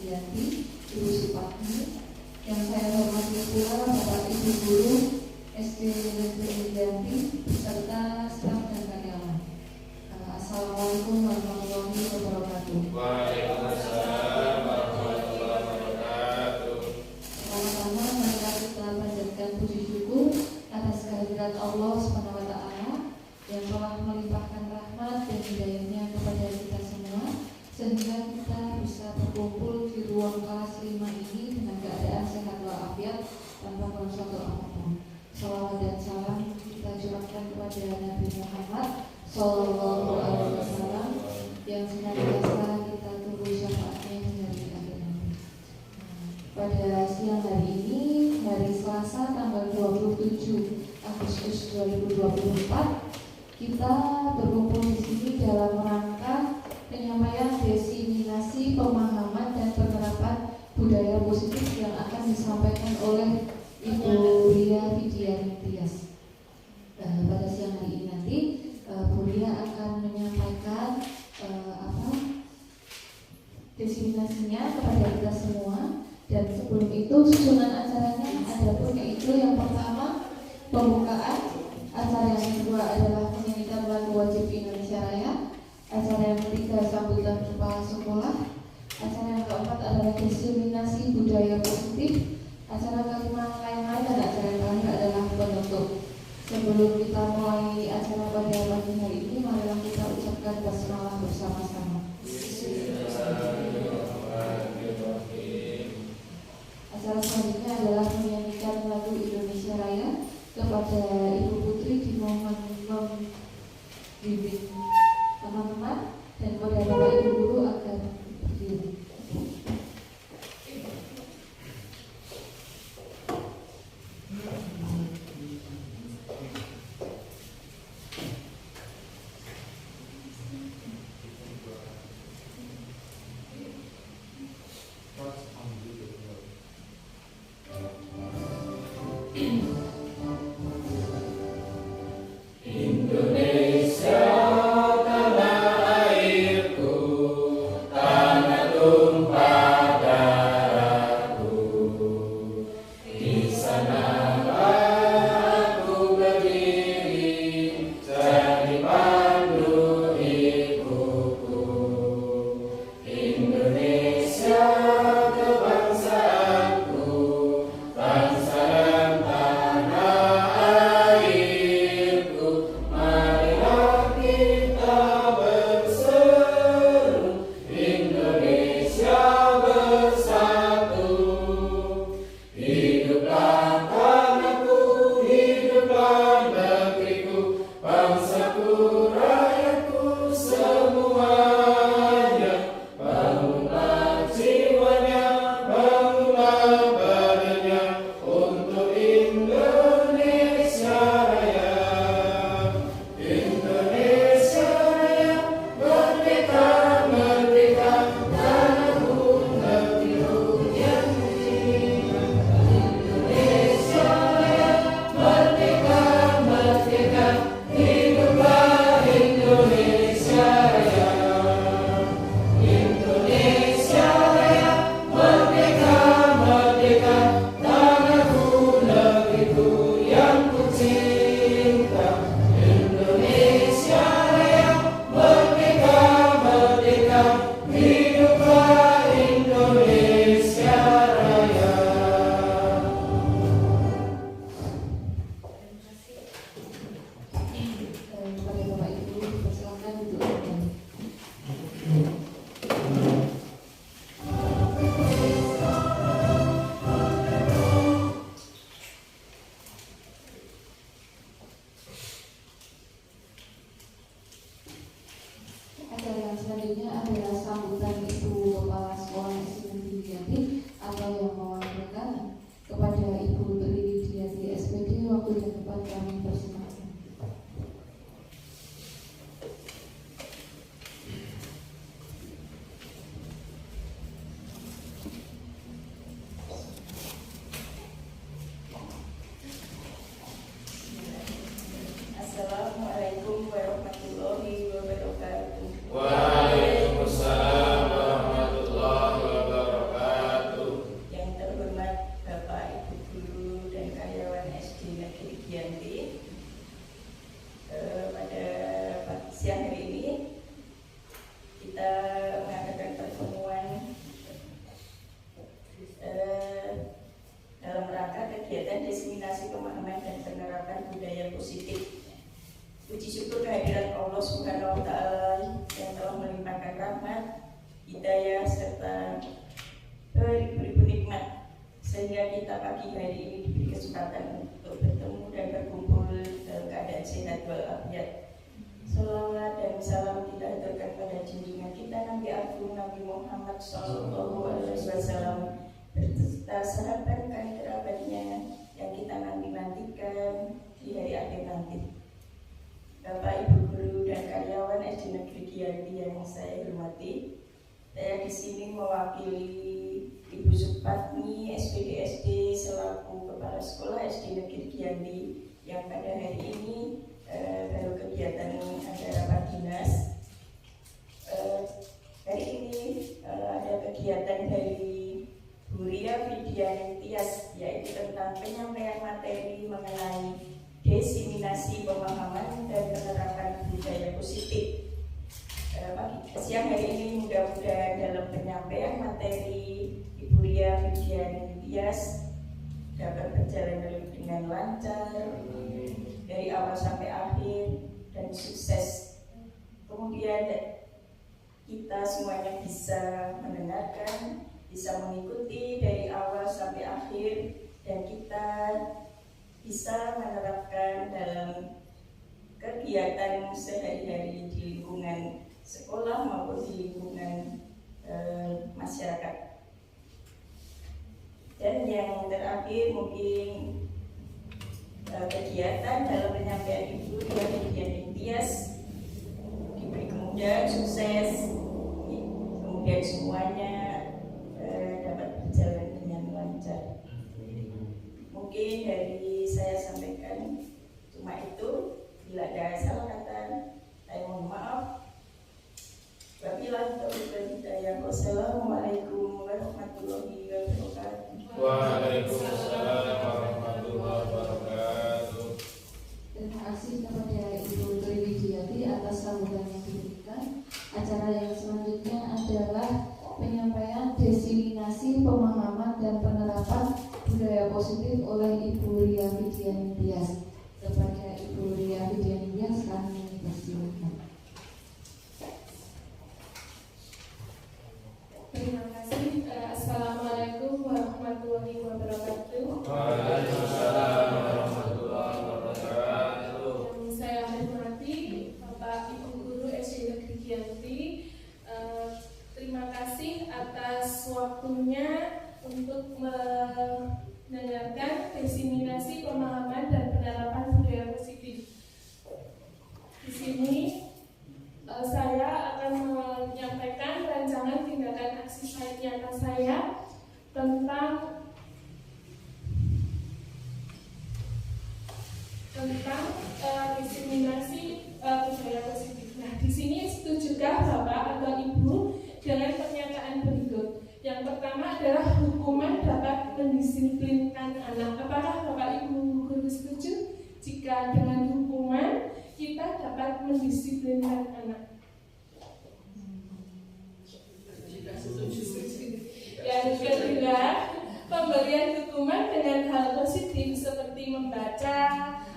Sugianti, Ibu Supatmi, yang saya hormati pula Bapak Ibu Guru SD Negeri Sugianti serta staf dan karyawan. Assalamualaikum warahmatullahi wabarakatuh. Waalaikumsalam warahmatullahi wabarakatuh. Pertama-tama marilah kita panjatkan puji syukur atas kehadirat Allah SWT yang telah melimpahkan rahmat dan hidayahnya kepada kita semua, sehingga kita bisa berkumpul di ruang kelas 5 ini dengan keadaan sehat walafiat tanpa suatu apapun. Salawat dan salam kita curahkan kepada Nabi Muhammad Sallallahu Alaihi Wasallam yang senantiasa kita tunggu syafaatnya hingga akhir nanti. Pada siang hari ini, hari Selasa tanggal 27 Agustus 2024, kita berkumpul di sini dalam rangka penyampaian diseminasi pemahaman dan penerapan budaya positif yang akan disampaikan oleh Ibu Ria Fidiani Tias. Pada siang hari ini nanti Bu Ria akan menyampaikan diseminasinya kepada kita semua, dan sebelum itu susunan acaranya ada pun, yaitu yang pertama pembukaan, acara yang kedua adalah penyanyian lagu wajib Indonesia Raya, acara yang ketiga sambutan kepala sekolah, acara yang keempat adalah diseminasi budaya positif, acara kelima lain-lain, dan acara yang terakhir adalah penutup. Sebelum kita mulai acara pada pagi hari ini, marilah kita ucapkan basmalah bersama-sama. Acara selanjutnya adalah menyanyikan lagu Indonesia Raya. Kepada Ibu Putri dimohon membimbing teman-teman, dan kepada Bapak Ibu Guru agar berdiri. Bangsa dan tanah kita pagi hari ini diberi kesempatan untuk bertemu dan berkumpul dalam keadaan sehat walafiat. Salawat dan salam kita haturkan pada junjungan kita Nabi Agung Nabi Muhammad SAW beserta sahabat dan kerabatnya yang kita nantikan di hari akhir nanti. Bapak, Ibu guru dan karyawan SD Negeri Giyanti yang saya hormati, saya di sini mewakili Ibu Supatmi SPDSD selaku Kepala Sekolah SD Negeri Giyanti yang pada hari ini baru kegiatan ada rapat dinas. Hari ini ada kegiatan dari Bu Ria Widiani Tias, yaitu tentang penyampaian materi mengenai diseminasi pemahaman dan penerapan budaya positif. Siang hari ini mudah-mudahan dalam penyampaian materi Ibu Ria Widiani Tias dapat berjalan dengan lancar dari awal sampai akhir dan sukses. Kemudian kita semuanya bisa mendengarkan, bisa mengikuti dari awal sampai akhir, dan kita bisa menerapkan dalam kegiatan sehari-hari di lingkungan sekolah maupun di lingkungan masyarakat. Dan yang terakhir mungkin kegiatan dalam penyampaian Ibu Ria Widiani Tias diberi kemudahan, sukses, kemudian semuanya dapat berjalan dengan lancar. Mungkin dari saya sampaikan cuma itu. Bila ada salah kata, saya mohon maaf. Wabillahi taufiq wal hidayah. Wassalamualaikum warahmatullahi wabarakatuh. Waalaikumsalam warahmatullahi wabarakatuh. Terima kasih kepada Ibu Tri Widiati atas sambutan yang diberikan. Acara yang selanjutnya adalah penyampaian diseminasi pemahaman dan penerapan budaya positif oleh Ibu Ria Widiani Tias. Kepada Ibu Ria Widiani Tias kami persilakan. Terima kasih. Assalamualaikum warahmatullahi wabarakatuh. Waalaikumsalam warahmatullahi wabarakatuh. Yang saya hormati Bapak Ibu Guru SD Negeri Giyanti, terima kasih atas waktunya untuk mendengarkan diseminasi pemahaman dan penerapan budaya positif. Di sini saya akan menyampaikan rancangan tindakan aksi nyata saya tentang diseminasi budaya positif. Nah, di sini setujukah Bapak atau Ibu dengan pernyataan berikut? Yang pertama adalah hukuman dapat mendisiplinkan anak. Apakah Bapak Ibu guru setuju jika dengan hukuman kita dapat mendisiplinkan anak? Yang kedua, pemberian hukuman dengan hal positif seperti membaca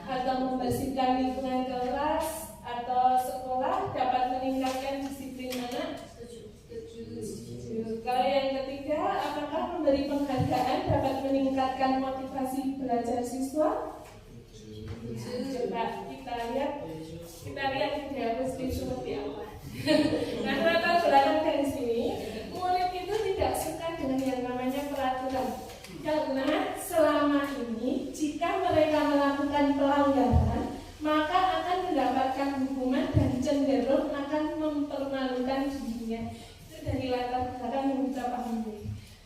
atau membersihkan lingkungan kelas atau sekolah dapat meningkatkan disiplin anak. Kalau yang ketiga, apakah memberi penghargaan dapat meningkatkan motivasi belajar siswa? Coba kita lihat budaya positif seperti apa. Nah, latar belakang dari sini, murid itu tidak suka dengan yang namanya peraturan, karena selama ini jika mereka melakukan pelanggaran maka akan mendapatkan hukuman dan cenderung akan mempermalukan dirinya. Itu dari latar belakang yang kita pahami.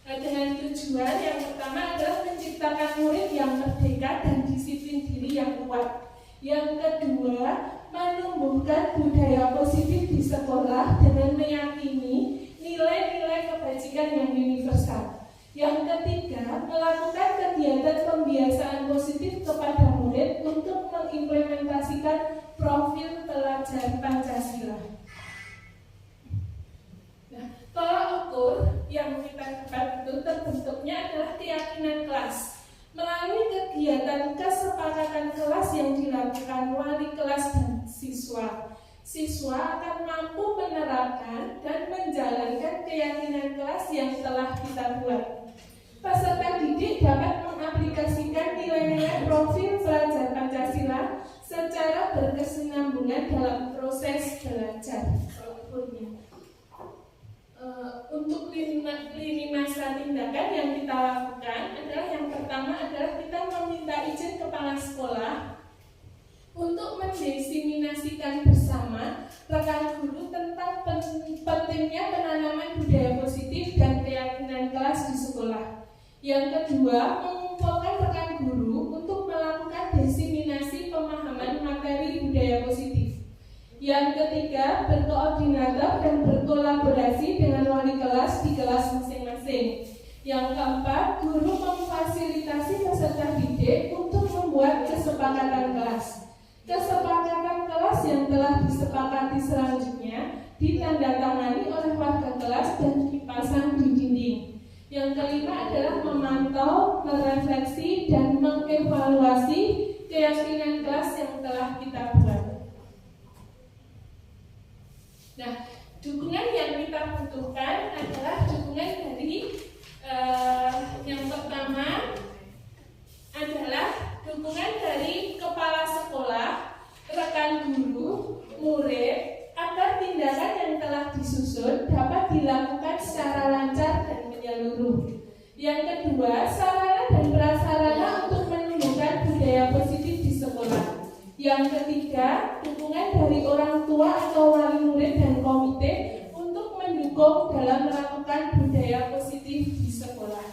Nah, dengan tujuan yang pertama adalah menciptakan murid yang merdeka dan disiplin diri yang kuat. Yang kedua, menumbuhkan budaya positif di sekolah dengan meyakini nilai-nilai kebajikan yang universal. Yang ketiga, melakukan kegiatan pembiasaan positif kepada murid untuk mengimplementasikan profil pelajar Pancasila. Nah, tolak ukur yang kita dapat itu terbentuknya adalah keyakinan kelas. Melalui kegiatan kesepakatan kelas yang dilakukan wali kelas dan siswa, siswa akan mampu menerapkan dan menjalankan keyakinan kelas yang telah kita buat. Peserta didik dapat tindakan yang kita lakukan adalah yang pertama adalah kita meminta izin kepala sekolah untuk mendiseminasikan bersama rekan guru tentang pentingnya penanaman budaya positif dan keyakinan kelas di sekolah. Yang kedua, mengumpulkan rekan guru untuk melakukan diseminasi pemahaman materi budaya positif. Yang ketiga, berkoordinator dan berkolaborasi dengan wali kelas di kelas masing-masing. Yang keempat, guru memfasilitasi peserta didik untuk membuat kesepakatan kelas. Kesepakatan kelas yang telah disepakati selanjutnya ditandatangani oleh warga kelas dan dipasang di dinding. Yang kelima adalah memantau, merefleksi, dan mengevaluasi keyakinan kelas yang telah kita buat. Nah, dukungan yang kita butuhkan adalah dukungan dari yang pertama adalah dukungan dari kepala sekolah, rekan guru, murid, agar tindakan yang telah disusun dapat dilakukan secara lancar dan menyeluruh. Yang kedua, sarana dan prasarana untuk menumbuhkan budaya positif di sekolah. Yang ketiga, dukungan dari orang tua atau wali murid dan komite untuk mendukung dalam melakukan budaya positif di sekolah.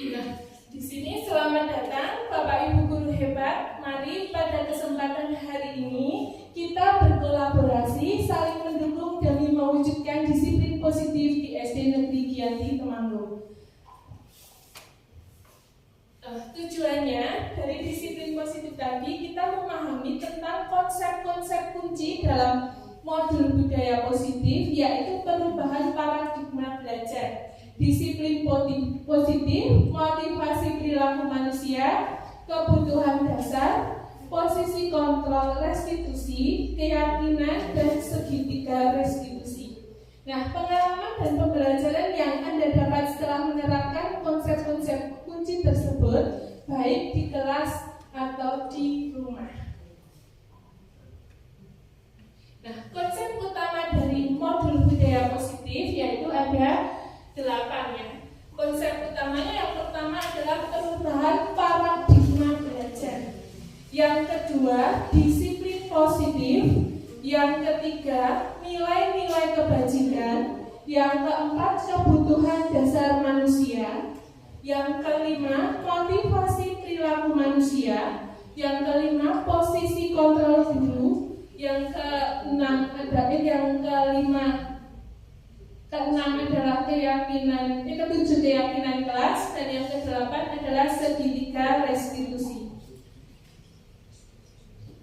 Nah, di sini selamat datang Bapak Ibu guru hebat. Mari pada kesempatan hari ini kita berkolaborasi saling mendukung demi mewujudkan disiplin positif di SD Negeri Giyanti Temanggung. Tujuannya dari disiplin positif tadi kita memahami tentang konsep-konsep kunci dalam modul budaya positif, yaitu perubahan paradigma belajar, disiplin positif, motivasi perilaku manusia, kebutuhan dasar, posisi kontrol restitusi, keyakinan, dan segitiga restitusi. Nah, pengalaman dan pembelajaran yang Anda dapat setelah menerapkan konsep-konsep kunci tersebut, baik di kelas atau di rumah. Nah, konsep utama dari modul budaya positif yaitu ada 8 ya. Konsep utamanya yang pertama adalah perubahan paradigma belajar. Yang kedua, disiplin positif. Yang ketiga, nilai-nilai kebajikan. Yang keempat, kebutuhan dasar manusia. Yang kelima, motivasi perilaku manusia. Yang kelima, posisi kontrol guru. Yang keenam adalah keyakinan, ketujuh keyakinan kelas, dan yang kedelapan adalah segitiga restitusi.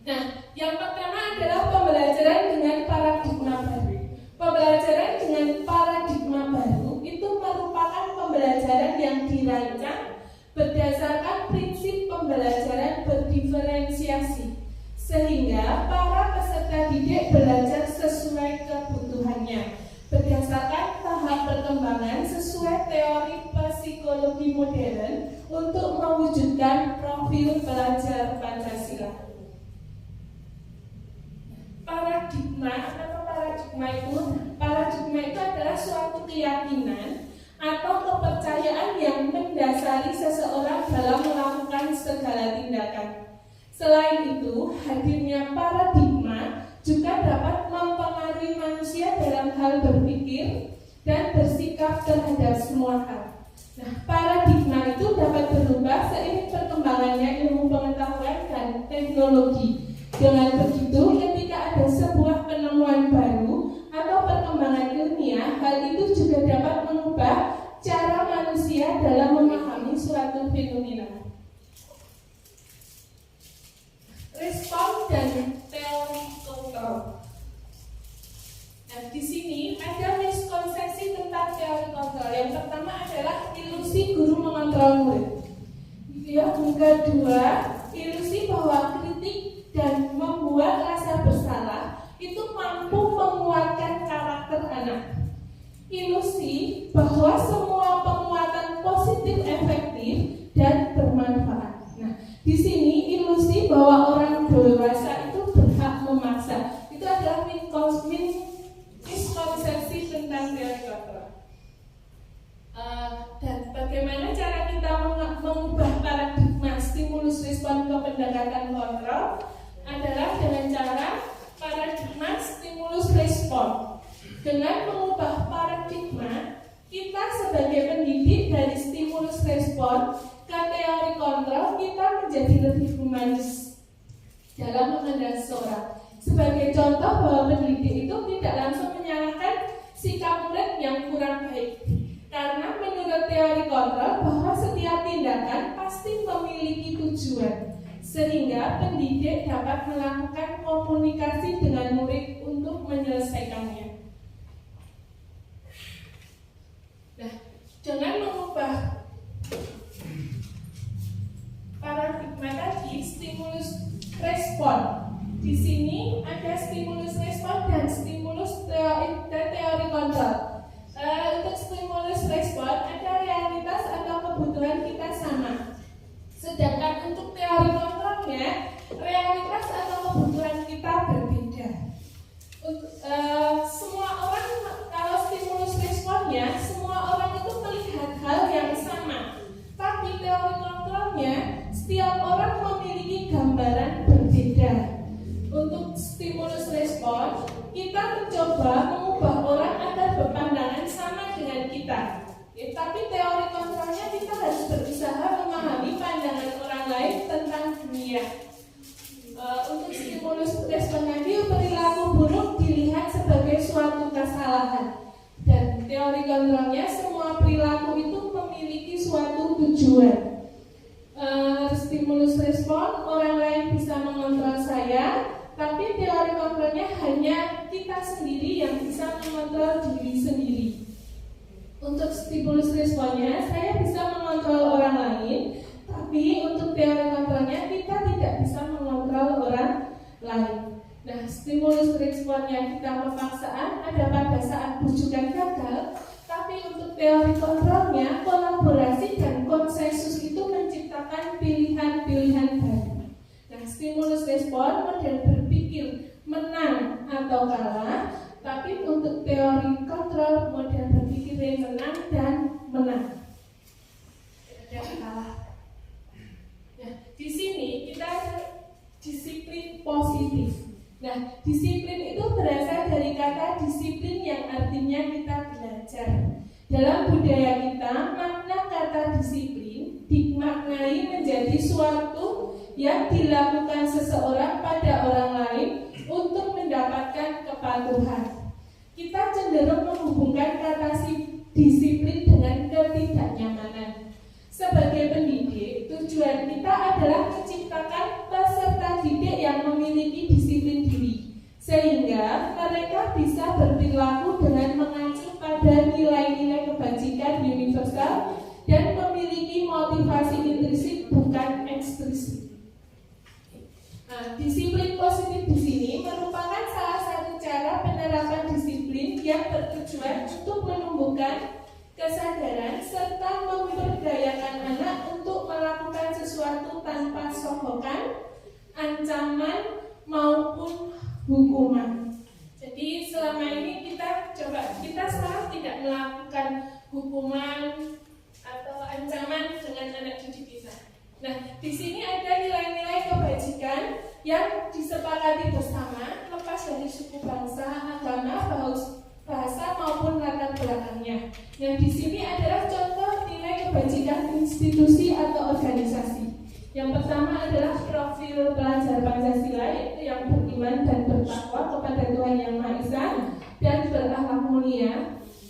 Nah, yang pertama adalah pembelajaran dengan paradigma baru. Pembelajaran dengan paradigma baru itu merupakan pembelajaran yang dirancang berdasarkan prinsip pembelajaran berdiferensiasi, sehingga para peserta didik belajar sesuai kebutuhannya, berdasarkan tahap perkembangan sesuai teori psikologi modern untuk mewujudkan profil pelajar Pancasila. Paradigma itu adalah suatu keyakinan atau kepercayaan yang mendasari seseorang dalam melakukan segala tindakan. Selain itu, hadirnya paradigma juga dapat mempengaruhi manusia dalam hal berpikir dan bersikap terhadap semua hal. Nah, paradigma itu dapat berubah seiring perkembangannya ilmu pengetahuan dan teknologi. Dengan begitu, ketika ada sebuah penemuan baru atau perkembangan ilmiah, hal itu juga dapat mengubah cara manusia dalam memahami suatu fenomena. Respon dan teori kontrol. Nah, di sini ada miskonsepsi tentang teori kontrol. Yang pertama adalah ilusi guru mengontrol murid. Yang kedua, ilusi bahwa kritik dan membuat rasa bersalah itu mampu menguatkan karakter anak. Ilusi bahwa semua penguatan positif efektif dan bermanfaat. Nah, di sini ilusi bahwa orang dewasa itu berhak memaksa. Itu adalah miskonsepsi tentang teori kontrol. pendekatan kontrol adalah dengan cara paradigma stimulus respon. Dengan mengubah paradigma, kita sebagai pendidik dari stimulus respon ke teori kontrol, kita menjadi lebih humanis dalam memandang seseorang. Sebagai contoh bahwa pendidik itu tidak langsung menyalahkan sikap murid yang kurang baik. Karena menurut teori kontrol bahwa setiap tindakan pasti memiliki tujuan, sehingga pendidik dapat melakukan komunikasi dengan murid untuk menyelesaikannya. Nah, dengan mengubah paradigma tadi, stimulus respon. Di sini ada stimulus respon dan stimulus teori kontrol. Untuk stimulus respon ada realitas atau kebutuhan kita sama. Sedangkan untuk teori kontrolnya, realitas atau kebutuhan kita berbeda. Semua orang, kalau stimulus responnya, semua orang itu melihat hal yang sama. Tapi teori kontrolnya, setiap orang memiliki gambaran berbeda. Untuk stimulus respon, kita mencoba mengubah orang agar berpandangan sama dengan kita. Tapi teori kontrolnya kita harus berusaha memahami pandangan orang lain tentang dunia. Untuk stimulus respon tadi, perilaku buruk dilihat sebagai suatu kesalahan. Dan teori kontrolnya, semua perilaku itu memiliki suatu tujuan. Stimulus respon, orang lain bisa mengontrol saya, tapi teori kontrolnya hanya kita sendiri yang bisa mengontrol diri sendiri. Untuk stimulus responnya, saya bisa mengontrol orang lain, tapi untuk teori kontrolnya kita tidak bisa mengontrol orang lain. Nah, stimulus responnya kita pemaksaan ada pada saat bujukan gagal, tapi untuk teori kontrolnya kolaborasi dan konsensus itu menciptakan pilihan-pilihan baru. Nah, stimulus respon model berpikir menang atau kalah, tapi untuk teori kontrol model berpikir menang dan menang. Ada kalah. Nah, di sini kita ada disiplin positif. Nah, disiplin itu berasal dari kata disiplin yang artinya kita belajar. Dalam budaya kita, makna kata disiplin dimaknai menjadi suatu yang dilakukan seseorang pada orang lain untuk mendapatkan kepatuhan. Kita cenderung menghubungkan kata disiplin dengan ketidaknyamanan. Sebagai pendidik, tujuan kita adalah menciptakan peserta didik yang memiliki disiplin diri, sehingga mereka bisa berperilaku dengan mengacu pada nilai-nilai kebajikan universal dan memiliki motivasi intrinsik bukan eksplisit. Nah, disiplin positif di sini merupakan salah satu cara penerapan disiplin yang bertujuan untuk menumbuhkan kesadaran serta memberdayakan anak untuk melakukan sesuatu tanpa sokokan, ancaman maupun hukuman. Jadi selama ini kita sekarang tidak melakukan hukuman atau ancaman dengan anak didik kita. Nah, di sini ada nilai-nilai kebajikan yang disepakati bersama, lepas dari suku, bangsa, agama, bahasa maupun latar belakangnya. Yang di sini adalah contoh nilai kebajikan institusi atau organisasi. Yang pertama adalah profil pelajar Pancasila, yaitu yang beriman dan bertakwa kepada Tuhan Yang Maha Esa dan berakhlak mulia,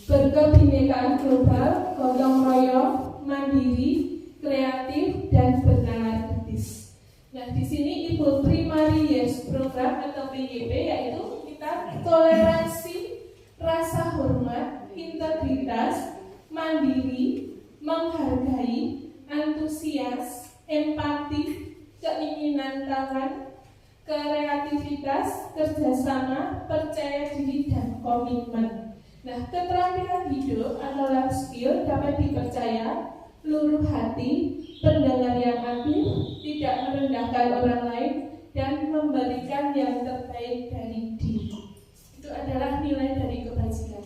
berkebinekaan global, gotong royong, mandiri, kreatif, dan bernalar kritis. Nah, di sini Ibu Primary Years Program atau PYP, yaitu kita toleransi, rasa hormat, integritas, mandiri, menghargai, antusias, empati, keinginan tangan, kreativitas, kerjasama, percaya diri, dan komitmen. Nah, keterampilan hidup atau life skill dapat dipercaya, luruh hati, pendengar yang adil, tidak merendahkan orang lain, dan memberikan yang terbaik dari diri. Itu adalah nilai dari kebajikan.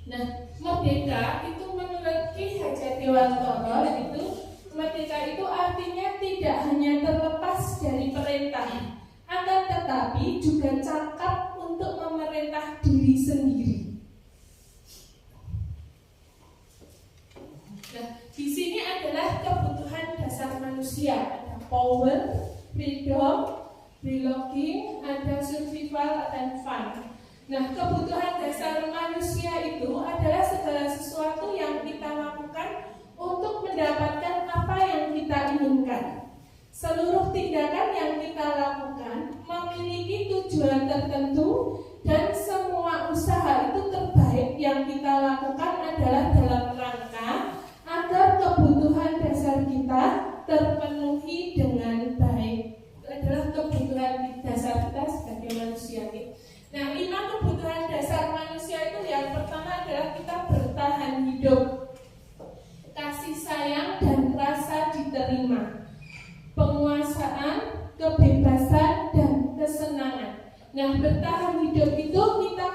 Nah, merdeka itu menurut Ki Hajatewantoro itu merdeka itu artinya tidak hanya terlepas tetapi juga cakap untuk memerintah diri sendiri. Nah, di sini adalah kebutuhan dasar manusia. Ada power, freedom, belonging, ada survival, dan fun. Nah, kebutuhan dasar manusia itu adalah segala sesuatu yang kita lakukan untuk mendapatkan apa yang kita inginkan. Seluruh tindakan yang kita lakukan memiliki tujuan tertentu, dan semua usaha itu terbaik yang kita lakukan adalah dalam rangka agar kebutuhan dasar kita terpenuhi dengan baik. Itu adalah kebutuhan dasar kita sebagai manusia. Nah, 5 kebutuhan dasar manusia itu yang pertama adalah kita bertahan hidup, kasih sayang dan rasa diterima, penguasaan, kebebasan dan kesenangan. Nah, bertahan hidup itu kita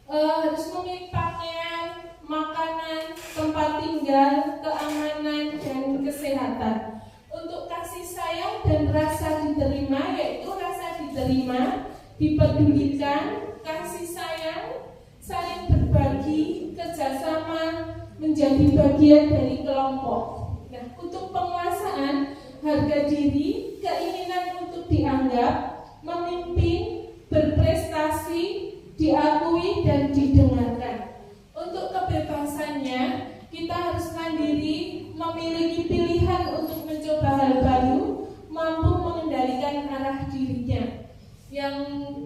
harus memiliki pakaian, makanan, tempat tinggal, keamanan, dan kesehatan. Untuk kasih sayang dan rasa diterima, yaitu rasa diterima, dipedulikan, kasih sayang, saling berbagi, kerjasama, menjadi bagian dari kelompok. Nah, untuk penguasaan, harga diri, keinginan untuk dianggap, memimpin, berprestasi, diakui dan didengarkan. Untuk kebebasannya, kita harus mandiri, memiliki pilihan untuk mencoba hal baru, mampu mengendalikan arah dirinya. Yang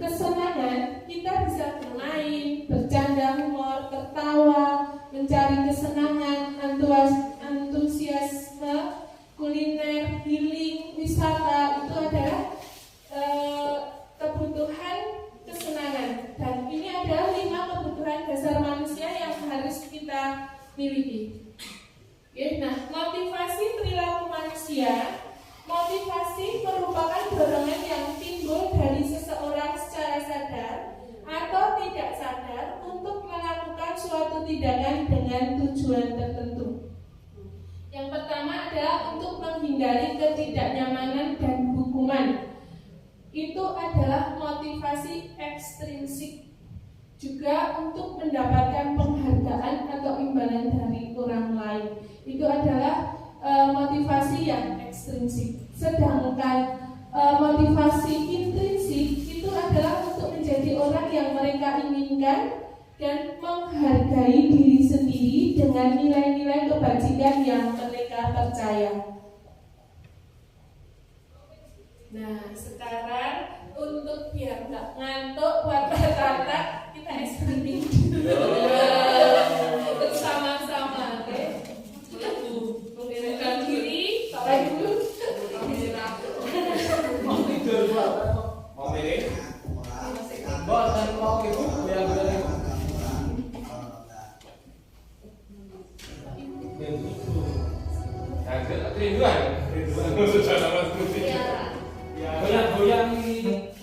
kesenangan, kita bisa bermain, bercanda humor, tertawa, mencari kesenangan, antusiasme, kuliner, healing, wisata, itu adalah kebutuhan kesenangan. Dan ini adalah 5 kebutuhan dasar manusia yang harus kita miliki. Oke, nah, motivasi perilaku manusia. Motivasi merupakan dorongan yang timbul dari seseorang secara sadar atau tidak sadar untuk melakukan suatu tindakan dengan tujuan tertentu. Yang pertama adalah untuk menghindari ketidaknyamanan dan hukuman. Itu adalah motivasi ekstrinsik. Juga untuk mendapatkan penghargaan atau imbalan dari orang lain. Itu adalah motivasi yang ekstrinsik. Sedangkan motivasi intrinsik itu adalah untuk menjadi orang yang mereka inginkan dan menghargai diri sendiri dengan nilai-nilai kebajikan yang mereka percaya. Nah, sekarang untuk biar nggak ngantuk buat rata-rata, kita eksperimen bersama-sama, oke? Mengerikkan diri, tarik dulu. Mau tidur mau milih? Bosan mau ibu yang beli. Agak kerinduan sudah lama seperti goyang-goyang ini.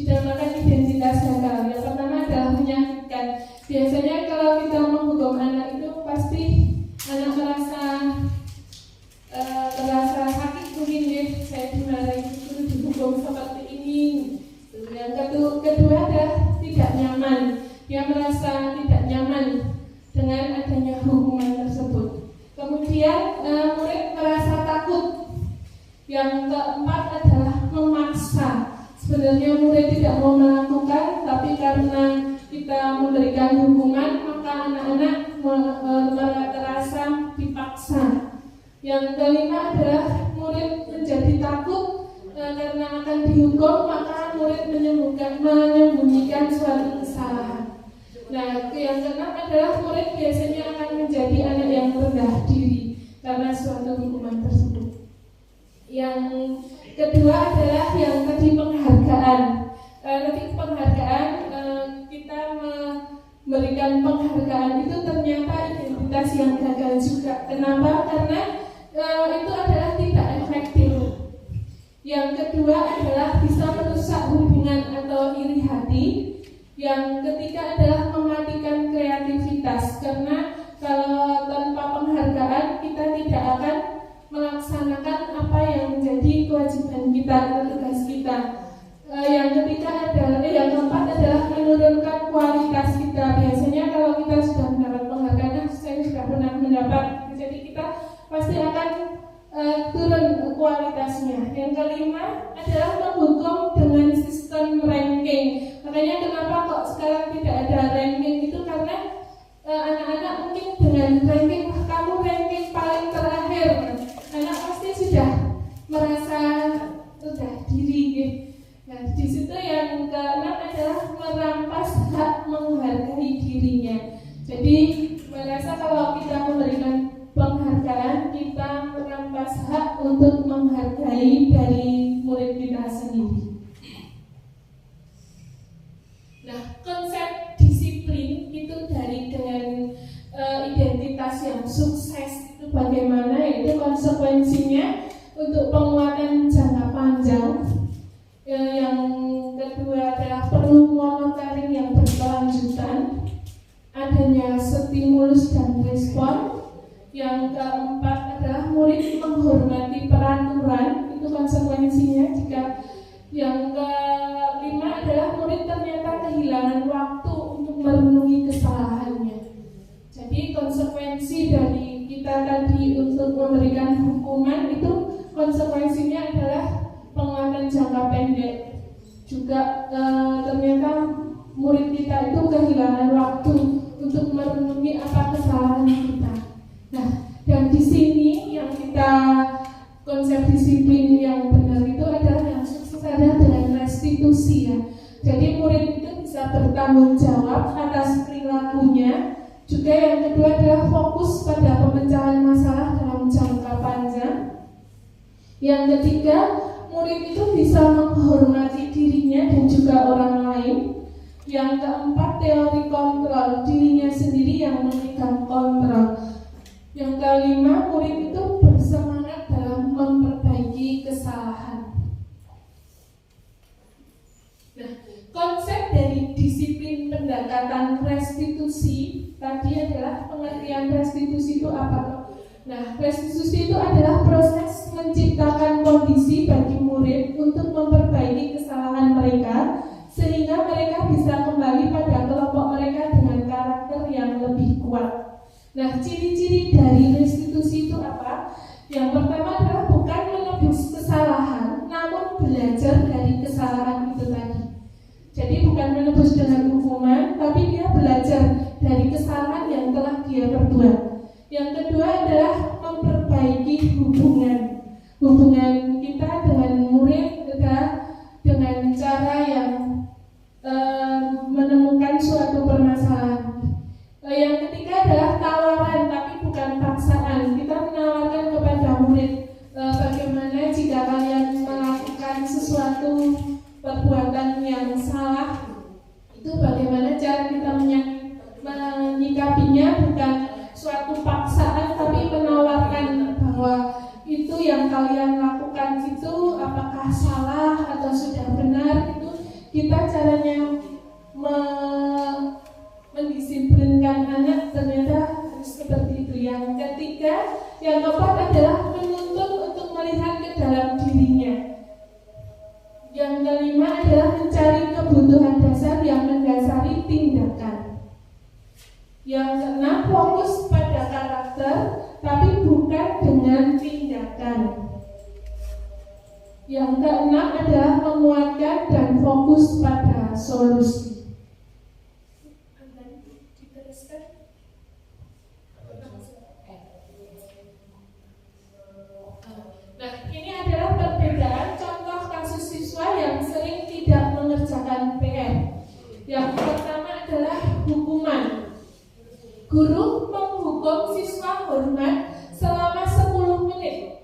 dinamakan identitas gagal. Yang pertama adalah menyakitkan. Biasanya kalau kita menghukum anak itu pasti anak merasa sakit mungkin ya, saya dimarahi itu dihukum seperti ini. Yang kedua adalah tidak nyaman. Dia merasa tidak nyaman dengan adanya hukuman tersebut. Kemudian murid merasa takut. Yang keempat adalah memaksa. Sebenarnya murid tidak mau melakukan, tapi karena kita memberikan hukuman, maka anak-anak merasa dipaksa. Yang kelima adalah murid menjadi takut karena akan dihukum, maka murid menyembunyikan suatu kesalahan. Nah, yang keenam adalah murid biasanya akan menjadi anak yang rendah diri karena suatu hukuman tersebut. Yang kedua adalah yang tadi penghargaan. Kita memberikan penghargaan itu ternyata identitas yang gagal juga. Kenapa? Karena itu adalah tidak efektif. Yang kedua adalah bisa merusak hubungan atau iri hati. Yang ketiga adalah mematikan kreativitas, karena kalau tanpa penghargaan kita tidak akan melaksanakan apa yang menjadi kewajiban kita atau tugas kita. Yang keempat adalah menurunkan kualitas kita. Biasanya kalau kita sudah mendapat penghargaan, saya sudah pernah mendapat, jadi kita pasti akan turun kualitasnya. Yang kelima adalah menghukum dengan sistem ranking. Makanya kenapa kok sekarang tidak ada ranking itu karena anak-anak mungkin dengan ranking, kamu ranking paling terakhir, anak pasti sudah merasa sudah diri gitu. Nah, di situ yang keenam adalah merampas hak menghargai dirinya. Jadi merasa kalau kita memberikan penghargaan, kita merampas hak untuk menghargai dari murid kita sendiri. Nah, konsep disiplin itu dengan identitas yang sukses itu bagaimana, yaitu konsekuensinya untuk penguatan jangka panjang. Yang kedua adalah perlu monitoring yang berkelanjutan, adanya stimulus dan respon. Yang keempat adalah murid menghormati peraturan, itu konsekuensinya. Yang kelima adalah murid ternyata kehilangan waktu untuk merenungi kesalahannya. Jadi konsekuensi dari kita tadi untuk memberikan hukuman itu konsekuensinya adalah penguatan jangka pendek. Juga ternyata murid kita itu kehilangan waktu untuk merenungi apa kesalahan kita. Nah, dan di sini yang kita konsep disiplin yang benar itu adalah yang sukses adalah dengan restitusi ya. Jadi murid itu bisa bertanggung jawab atas perilakunya. Juga yang kedua adalah fokus pada pemecahan masalah dalam jangka panjang. Yang ketiga, murid itu bisa menghormati dirinya dan juga orang lain. Yang keempat, teori kontrol, dirinya sendiri yang memegang kontrol. Yang kelima, murid itu bersemangat dalam memperbaiki kesalahan. Nah, konsep dari disiplin pendekatan restitusi tadi adalah pengertian restitusi itu apa? Nah, restitusi itu adalah proses menciptakan kondisi bagi murid untuk memperbaiki kesalahan mereka sehingga mereka bisa kembali pada kelompok mereka dengan karakter yang lebih kuat. Nah, ciri-ciri dari restitusi itu apa? Yang pertama adalah bukan menebus kesalahan, namun belajar dari kesalahan itu tadi. Jadi bukan menebus dengan hukuman, tapi dia belajar dari kesalahan yang telah dia perbuat. Yang kedua adalah memperbaiki hubungan kita dengan murid adalah dengan cara yang menemukan suatu permasalahan. Yang ketiga adalah tawaran, tapi bukan paksaan. Kita menawarkan kepada murid bagaimana jika kalian melakukan sesuatu perbuatan yang salah, itu bagaimana cara kita menyikapinya, bukan suatu paksaan, tapi menawarkan bahwa itu kelima adalah mencari kebutuhan dasar yang mendasari tindakan. Yang keenam, fokus pada karakter tapi bukan dengan tindakan. Yang keenam adalah menguatkan dan fokus pada solusi. Nah, ini adalah perbedaan contoh kasus siswa yang sering tidak mengerjakan PR. Yang pertama adalah hukuman. Guru menghukum siswa hormat selama 10 menit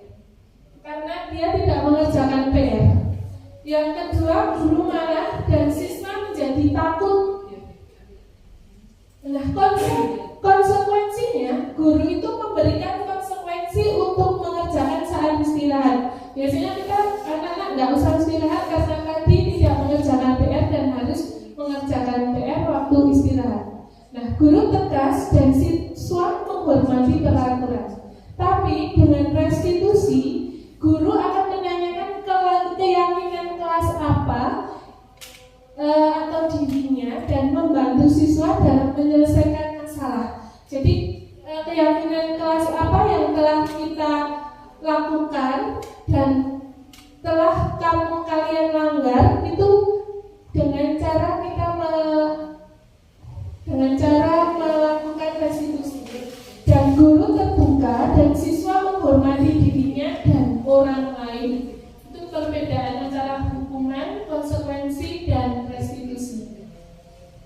karena dia tidak mengerjakan PR. Yang kedua, guru marah dan siswa menjadi takut. Nah, konsekuensinya guru itu memberikan konsekuensi untuk mengerjakan saat istirahat. Biasanya kita anak-anak nggak usah istirahat karena tadi tidak mengerjakan PR dan harus mengerjakan PR waktu istirahat. Nah, guru tegas dan siswa menghormati peraturan. Tapi dengan restitusi, guru akan menanyakan keyakinan kelas apa atau dirinya dan membantu siswa dalam menyelesaikan masalah. Jadi keyakinan kelas apa yang telah kita lakukan dan telah kalian langgar itu dengan cara kita melakukan restitusi. Dan guru terbuka dan siswa menghormati dirinya dan orang lain. Itu perbedaan antara hukuman, konsekuensi, dan restitusi.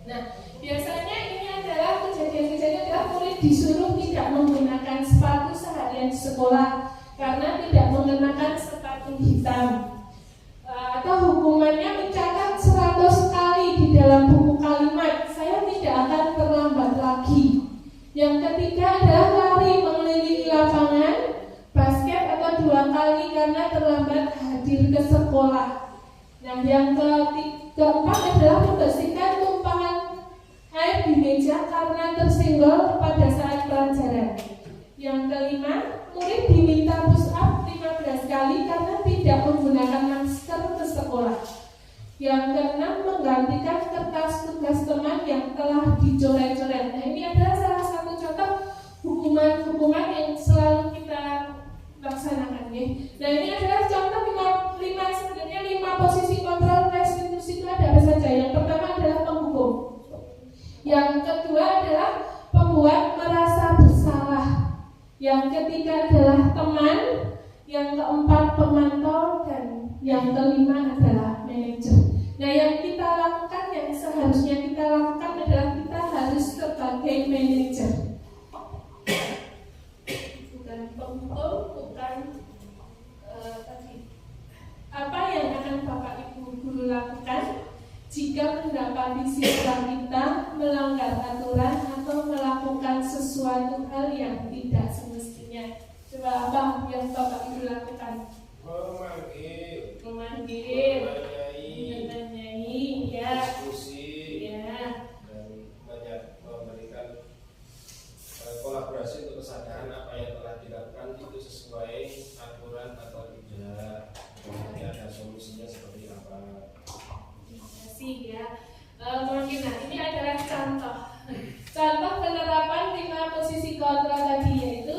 Nah, biasanya ini adalah kejadian-kejadian adalah murid disuruh tidak menggunakan sepatu seharian di sekolah karena tidak mengenakan sepatu hitam. Atau hukumannya mencatat 100 kali di dalam buku kalimat, saya tidak akan terlambat lagi. Yang ketiga adalah lari mengelilingi lapangan basket atau 2 kali karena terlambat hadir ke sekolah. Nah, yang keempat adalah membersihkan tumpahan air di meja karena tersenggol pada saat pelajaran. Yang kelima, murid diminta push up 15 kali karena tidak menggunakan masker ke sekolah. Yang keenam, menggantikan kertas tugas teman yang telah dicoret-coret. Nah, ini adalah salah satu contoh hukuman-hukuman yang selalu kita laksanakan. Ya. Nah, ini adalah contoh 5 posisi kontrol restitusi itu ada apa saja. Yang pertama adalah penghukum. Yang kedua adalah pembuat merasa bersalah. Yang ketiga adalah teman. Yang keempat pemantau, dan yang kelima adalah manajer. Nah, yang kita lakukan, yang seharusnya kita lakukan adalah kita harus sebagai manajer, bukan penghukum, bukan tadi. Apa yang akan Bapak Ibu Guru lakukan jika mendapati siswa kita melanggar aturan atau melakukan sesuatu hal yang tidak semestinya? Coba apa yang Bapak Ibu lakukan? Memanggil, menanyai, ya, diskusi, ya, dan memberikan kolaborasi untuk kesadaran apa yang telah dilakukan itu sesuai aturan atau tidak. Nanti ada solusinya seperti apa? Terima kasih ya. Mungkin ini adalah contoh penerapan 5 posisi kontrol tadi, yaitu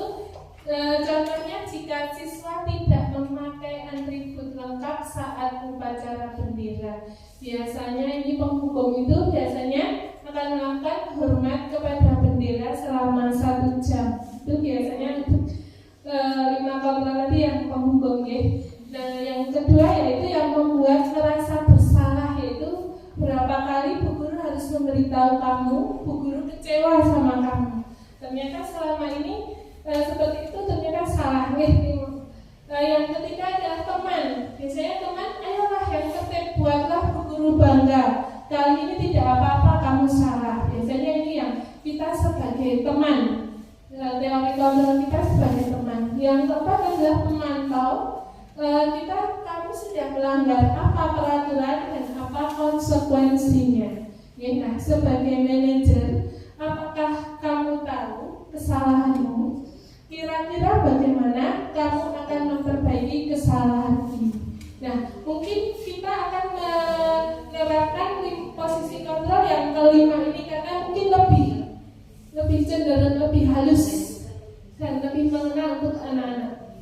contohnya jika siswa tidak memakai atribut lengkap saat upacara bendera. Biasanya ini penghukum itu biasanya akan melakukan hormat kepada bendera selama 1 jam. Itu biasanya untuk 5 kontrol tadi yang penghukum ya. Nah, yang kedua yaitu yang membuat merasa bersalah, yaitu berapa kali Bu Guru harus memberitahu kamu, Bu Guru kecewa sama kamu. Ternyata selama ini seperti itu ternyata salah. Yang ketiga adalah teman. Biasanya teman, ayolah yang tertib, buatlah Bu Guru bangga. Kali ini tidak apa-apa, kamu salah. Biasanya ini yang kita sebagai teman, teori kontrol kita sebagai teman. Yang keempat adalah pemantau. Kamu sudah melanggar apa peraturan dan apa konsekuensinya. Nah, sebagai manajer, apakah kamu tahu kesalahanmu? Kira-kira bagaimana kamu akan memperbaiki kesalahan ini? Nah, mungkin kita akan lebih halus dan lebih mengenal untuk anak-anak.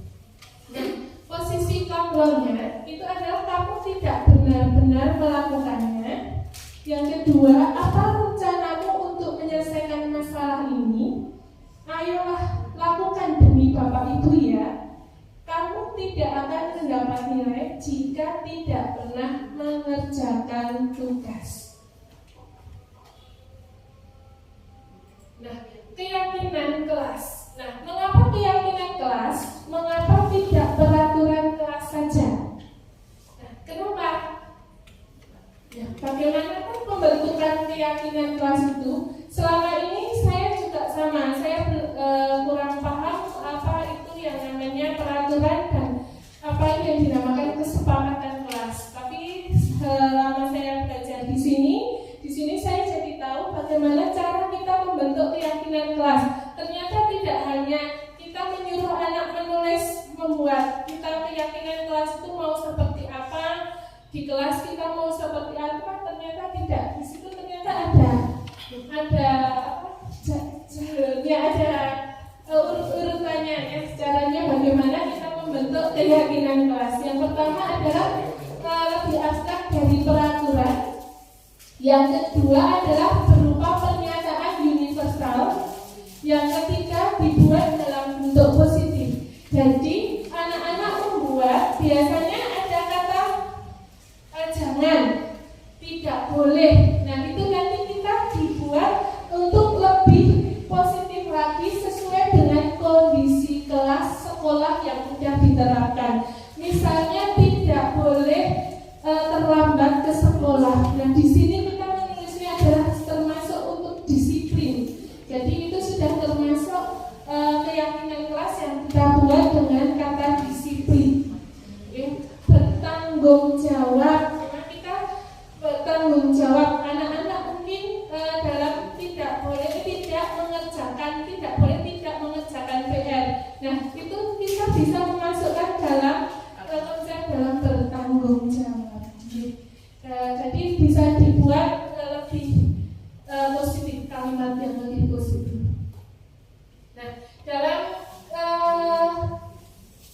Nah, posisi kontrolnya itu adalah kamu tidak benar-benar melakukannya. Yang kedua, apa rencanamu untuk menyelesaikan masalah ini? Ayolah lakukan demi Bapak Ibu ya. Kamu tidak akan mendapat nilai jika tidak pernah mengerjakan tugas. Nah, keyakinan kelas. Nah, mengapa keyakinan kelas? Mengapa tidak peraturan kelas saja? Nah, kenapa? Ya, bagaimana pembentukan keyakinan kelas itu? Selama ini saya juga sama. Saya kurang paham apa itu yang namanya peraturan dan apa yang dinamakan kesepakatan kelas. Tapi selama saya belajar di sini saya jadi tahu bagaimana cara kita membentuk keyakinan kelas. Ternyata tidak hanya kita menyuruh anak menulis, membuat. Kita keyakinan kelas itu mau seperti apa, di kelas kita mau seperti apa, ternyata tidak. Di situ ternyata ada urutannya, caranya bagaimana kita membentuk keyakinan kelas. Yang pertama adalah lebih abstrak dari peraturan. Yang kedua adalah berupa pernyataan universal. Yang ketiga dibuat dalam bentuk positif. Jadi anak-anak membuat biasanya ada kata jangan, tidak boleh. Nah itu nanti kita dibuat untuk lebih positif lagi sesuai dengan kondisi kelas sekolah yang sudah diterapkan. Misalnya tidak boleh terlambat ke sekolah. Nah di sini kita menulisnya adalah termasuk untuk disiplin. Jadi itu sudah termasuk keyakinan kelas yang kita buat dengan kata disiplin. Bertanggung jawab. Karena kita bertanggung jawab. Anak-anak mungkin dalam tidak boleh tidak mengerjakan PR. Nah itu kita bisa memasukkan dalam konsep dalam bertanggung jawab. Jadi bisa dibuat lebih positif, kalimat yang lebih positif. Nah, dalam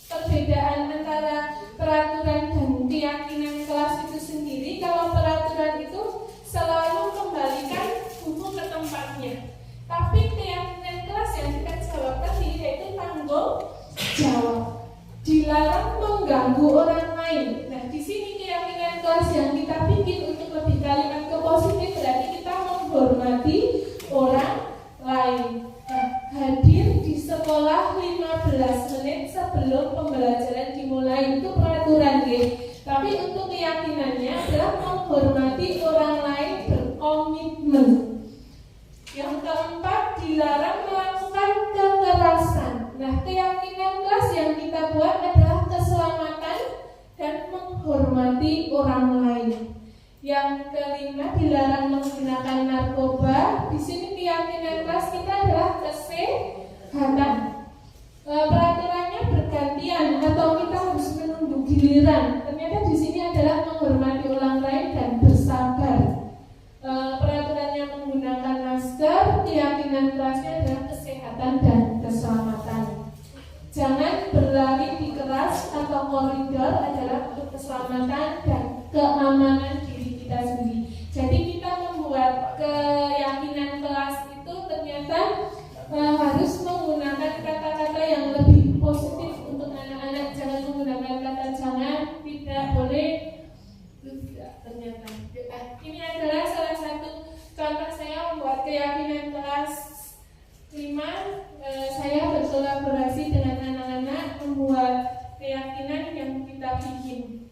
perbedaan antara peraturan dan keyakinan kelas itu sendiri, kalau peraturan itu selalu kembalikan buku ke tempatnya. Tapi keyakinan kelas yang kita jawab tadi yaitu tanggung jawab. Dilarang mengganggu orang lain. Nah, di sini keyakinan kelas yang kita bikin untuk lebih kalimat ke positif berarti kita menghormati orang lain. Nah, hadir di sekolah 15 menit sebelum pembelajaran dimulai itu peraturan ya. Tapi untuk keyakinannya adalah menghormati orang lain, berkomitmen. Yang keempat, dilarang melakukan kekerasan. Nah, keyakinan kelas yang kita buat adalah keselamatan dan menghormati orang lain. Yang kelima, dilarang menggunakan narkoba. Di sini keyakinan kelas kita adalah kesehatan. Peraturannya bergantian atau kita harus menunggu giliran. Ternyata di sini adalah menghormati orang lain dan bersabar. Peraturannya menggunakan masker. Keyakinan kelasnya adalah kesehatan dan keselamatan. Jangan berlari di kelas atau koridor adalah untuk keselamatan dan keamanan diri kita sendiri. Jadi kita membuat keyakinan kelas itu ternyata harus menggunakan kata-kata yang lebih positif untuk anak-anak. Jangan menggunakan kata jangan, tidak boleh, tidak ternyata. Ini adalah salah satu contoh saya membuat keyakinan kelas 5. Saya berkolaborasi dengan anak-anak membuat keyakinan yang kita bikin.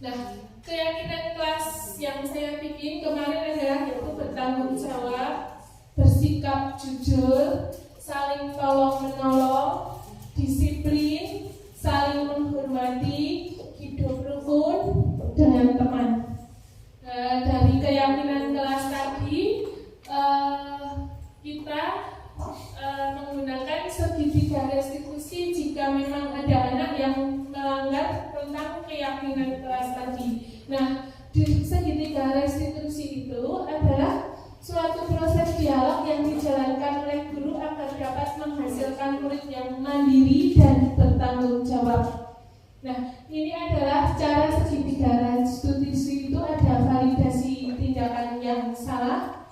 Nah, keyakinan kelas yang saya bikin kemarin adalah yaitu bertanggung jawab, bersikap jujur, saling tolong-menolong, disiplin, saling menghormati, hidup rukun dengan teman. Dari keyakinan kelas tadi kita menggunakan segitiga restitusi jika memang ada anak yang melanggar tentang keyakinan kelas tadi. Nah, di segitiga restitusi itu adalah suatu proses dialog yang dijalankan oleh guru agar dapat menghasilkan murid yang mandiri dan bertanggung jawab. Nah, ini adalah cara segitiga restitusi itu ada validasi tindakan yang salah,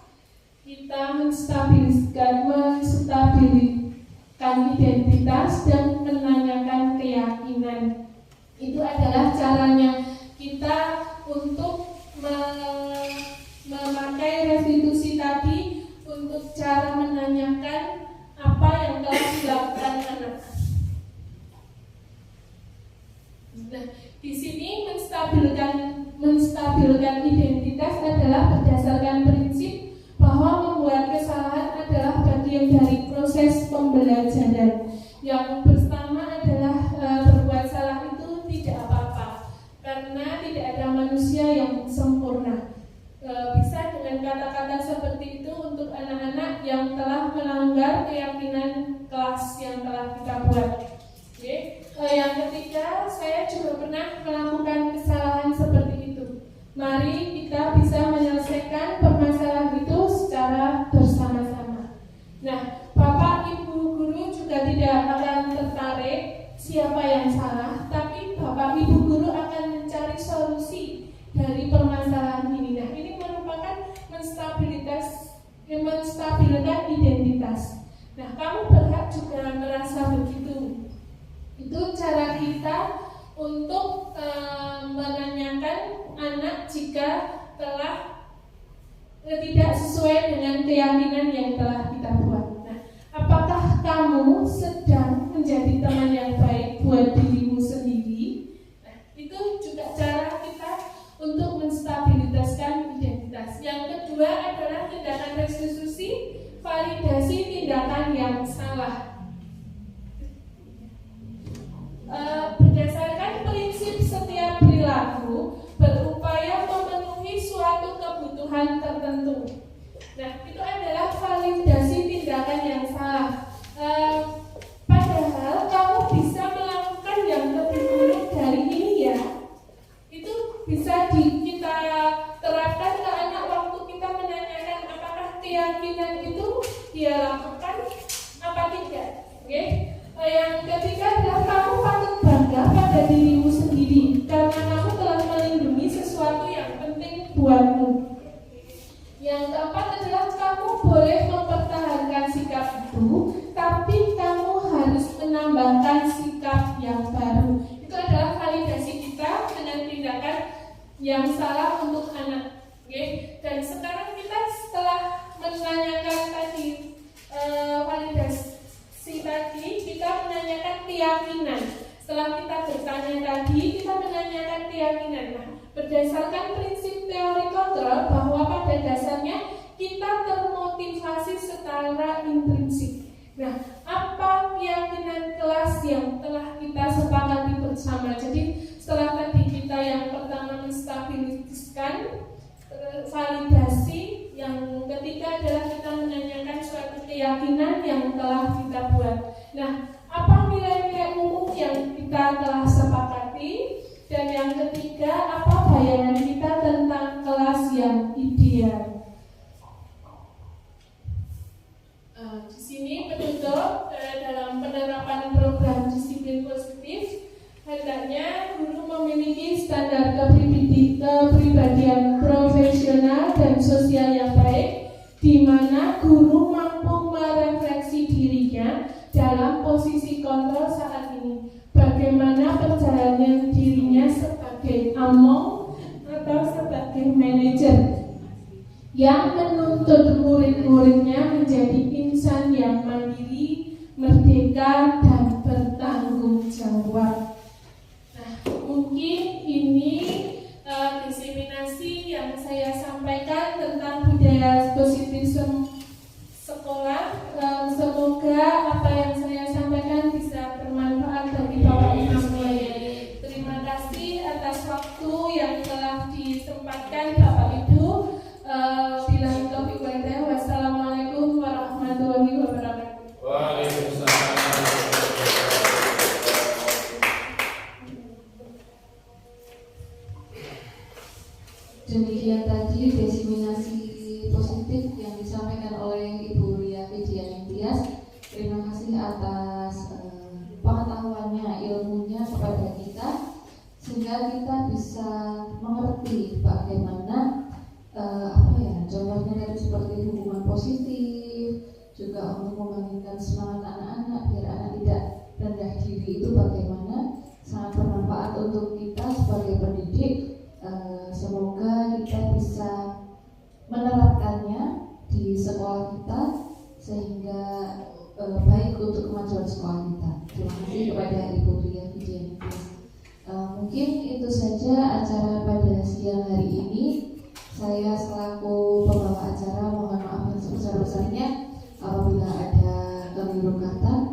kita menstabilkan identitas dan menanyakan keyakinan. Itu adalah caranya kita untuk memakai restitusi tadi untuk cara menanyakan apa yang telah dilakukan anak. Nah, di sini menstabilkan identitas adalah berdasarkan prinsip bahwa membuat kesalahan adalah bagian dari proses pembelajaran. Yang pertama adalah berbuat salah itu tidak apa-apa, karena tidak ada manusia yang sempurna. Bisa dengan kata-kata seperti itu untuk anak-anak yang telah melanggar keyakinan kelas yang telah kita buat. Oke. Yang ketiga, saya juga pernah melakukan kesalahan seperti itu. Mari kita bisa menyelesaikan permasalahan itu secara bersama-sama. Nah, Bapak Ibu Guru juga tidak akan tertarik siapa yang salah, tapi Bapak Ibu Guru akan mencari solusi dari permasalahan ini. Nah, ini merupakan menstabilkan identitas. Nah, kamu berhak juga merasa begitu. Itu cara kita untuk menanyakan anak jika telah tidak sesuai dengan keyakinan yang telah kita buat. Nah, apakah kamu sedang menjadi teman yang baik buat dirimu sendiri? Nah, itu juga cara kita untuk menstabilitaskan identitas. Yang kedua adalah tindakan restitusi, validasi tindakan yang salah. Berdasarkan prinsip setiap perilaku berupaya memenuhi suatu kebutuhan tertentu. Nah, itu adalah validasi tindakan yang salah. Padahal kamu bisa melakukan yang lebih buruk dari ini ya. Itu bisa kita terapkan ke anak waktu kita menanyakan apakah keyakinan itu dia lakukan apa tidak. Oke? Yang ketiga adalah kamu patut bangga pada dirimu sendiri karena kamu telah melindungi sesuatu yang penting buatmu. Yang keempat adalah kamu boleh mempertahankan sikap itu, tapi kamu harus menambahkan sikap yang baru. Itu adalah validasi kita dengan tindakan yang salah untuk anak. Dan sekarang kita setelah menanyakan tadi validasi tadi, kita menanyakan keyakinan. Setelah kita bertanya tadi, kita menanyakan keyakinan. Nah, berdasarkan prinsip teori kontrol bahwa pada dasarnya kita termotivasi secara intrinsik. Nah, apa keyakinan kelas yang telah kita sepakati bersama? Jadi setelah tadi kita yang pertama menstabiliskan validasi, yang ketiga adalah kita menanyakan suatu keyakinan yang telah kita buat. Nah, apa nilai-nilai umum yang kita telah sepakati? Dan yang ketiga, apa bayangan kita tentang kelas yang ideal? Di sini penutup dalam penerapan program disiplin positif, hendaknya guru memiliki standar kepribadian profesional dan sosial yang baik, di mana guru mampu merefleksi dirinya dalam posisi kontrol saat ini. Bagaimana perjalanan dirinya sebagai among atau sebagai manajer yang menuntut murid-muridnya menjadi insan yang mandiri, merdeka, dan bertanggung jawab. Nah, mungkin ini diseminasi yang saya sampaikan tentang budaya positif sekolah. Semoga apa yang saya sampaikan bisa bermanfaat bagi Bapak Ibu semuanya. Terima kasih atas waktu yang telah disempatkan Bapak Ibu. Billahi taufiq wal hidayah. Wassalamualaikum warahmatullahi wabarakatuh. Waalaikumsalam. Demikian tadi diseminasi positif yang disampaikan oleh Ibu Ria Fidian Tias. Terima kasih atas pengetahuannya, ilmunya kepada kita, sehingga kita bisa mengerti bagaimana contohnya seperti hubungan positif, juga untuk membangkitkan semangat anak-anak biar anak tidak rendah diri, itu bagaimana sangat bermanfaat untuk kita sebagai pendidik. Semoga kita bisa menerapkannya di sekolah kita sehingga baik untuk kemajuan sekolah kita. Terima kasih kepada Ibu Ria Fidian. Mungkin itu saja acara pada siang hari ini. Saya selaku pembawa acara mohon maaf yang sebesar-besarnya apabila ada keliru kata.